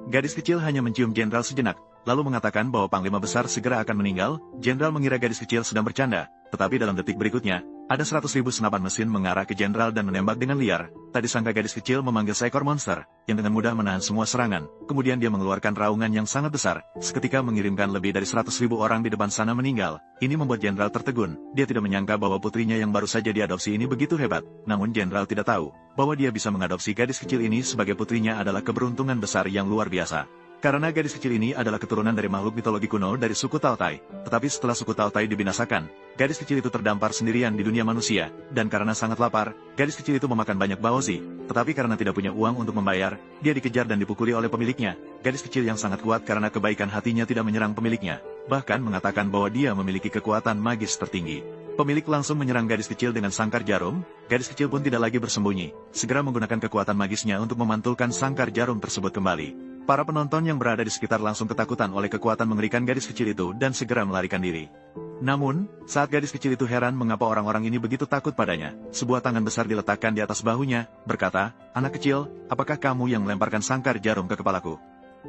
Gadis kecil hanya mencium Jenderal sejenak, lalu mengatakan bahwa Panglima Besar segera akan meninggal. Jenderal mengira gadis kecil sedang bercanda, tetapi dalam detik berikutnya, ada 100.000 senapan mesin mengarah ke Jenderal dan menembak dengan liar. Tak disangka gadis kecil memanggil seekor monster, yang dengan mudah menahan semua serangan. Kemudian dia mengeluarkan raungan yang sangat besar, seketika mengirimkan lebih dari 100.000 orang di depan sana meninggal. Ini membuat Jenderal tertegun. Dia tidak menyangka bahwa putrinya yang baru saja diadopsi ini begitu hebat. Namun Jenderal tidak tahu, bahwa dia bisa mengadopsi gadis kecil ini sebagai putrinya adalah keberuntungan besar yang luar biasa. Karena gadis kecil ini adalah keturunan dari makhluk mitologi kuno dari suku Tautai. Tetapi setelah suku Tautai dibinasakan, gadis kecil itu terdampar sendirian di dunia manusia. Dan karena sangat lapar, gadis kecil itu memakan banyak baozi. Tetapi karena tidak punya uang untuk membayar, dia dikejar dan dipukuli oleh pemiliknya. Gadis kecil yang sangat kuat karena kebaikan hatinya tidak menyerang pemiliknya. Bahkan mengatakan bahwa dia memiliki kekuatan magis tertinggi. Pemilik langsung menyerang gadis kecil dengan sangkar jarum. Gadis kecil pun tidak lagi bersembunyi, segera menggunakan kekuatan magisnya untuk memantulkan sangkar jarum tersebut kembali. Para penonton yang berada di sekitar langsung ketakutan oleh kekuatan mengerikan gadis kecil itu dan segera melarikan diri. Namun, saat gadis kecil itu heran mengapa orang-orang ini begitu takut padanya, sebuah tangan besar diletakkan di atas bahunya, berkata, "Anak kecil, apakah kamu yang melemparkan sangkar jarum ke kepalaku?"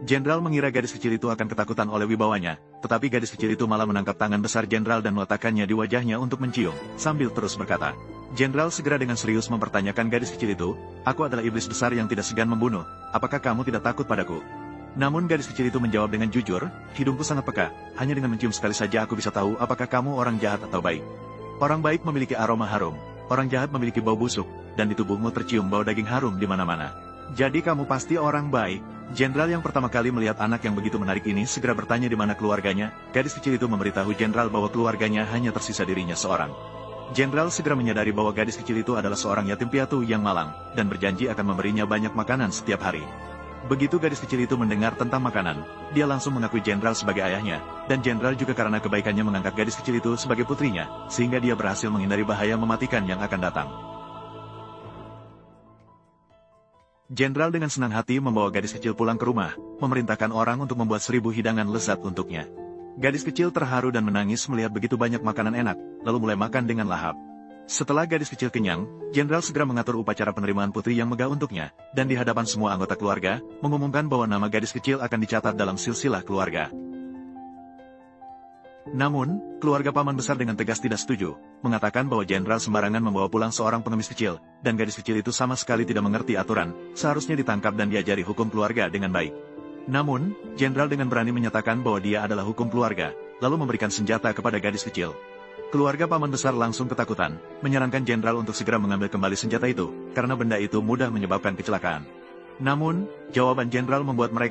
Jenderal mengira gadis kecil itu akan ketakutan oleh wibawanya, tetapi gadis kecil itu malah menangkap tangan besar Jenderal dan meletakkannya di wajahnya untuk mencium, sambil terus berkata. Jenderal segera dengan serius mempertanyakan gadis kecil itu, "Aku adalah iblis besar yang tidak segan membunuh, apakah kamu tidak takut padaku?" Namun gadis kecil itu menjawab dengan jujur, "Hidungku sangat peka, hanya dengan mencium sekali saja aku bisa tahu apakah kamu orang jahat atau baik. Orang baik memiliki aroma harum, orang jahat memiliki bau busuk, dan di tubuhmu tercium bau daging harum di mana-mana. Jadi kamu pasti orang baik." Jenderal yang pertama kali melihat anak yang begitu menarik ini segera bertanya di mana keluarganya. Gadis kecil itu memberitahu Jenderal bahwa keluarganya hanya tersisa dirinya seorang. Jenderal segera menyadari bahwa gadis kecil itu adalah seorang yatim piatu yang malang, dan berjanji akan memberinya banyak makanan setiap hari. Begitu gadis kecil itu mendengar tentang makanan, dia langsung mengakui Jenderal sebagai ayahnya, dan Jenderal juga karena kebaikannya mengangkat gadis kecil itu sebagai putrinya, sehingga dia berhasil menghindari bahaya mematikan yang akan datang. Jenderal dengan senang hati membawa gadis kecil pulang ke rumah, memerintahkan orang untuk membuat 1000 hidangan lezat untuknya. Gadis kecil terharu dan menangis melihat begitu banyak makanan enak, lalu mulai makan dengan lahap. Setelah gadis kecil kenyang, Jenderal segera mengatur upacara penerimaan putri yang megah untuknya, dan di hadapan semua anggota keluarga, mengumumkan bahwa nama gadis kecil akan dicatat dalam silsilah keluarga. Namun, keluarga paman besar dengan tegas tidak setuju, mengatakan bahwa Jenderal sembarangan membawa pulang seorang pengemis kecil, dan gadis kecil itu sama sekali tidak mengerti aturan, seharusnya ditangkap dan diajari hukum keluarga dengan baik. Namun, Jenderal dengan berani menyatakan bahwa dia adalah hukum keluarga, lalu memberikan senjata kepada gadis kecil. Keluarga paman besar langsung ketakutan, menyarankan Jenderal untuk segera mengambil kembali senjata itu, karena benda itu mudah menyebabkan kecelakaan. Namun, jawaban Jenderal membuat mereka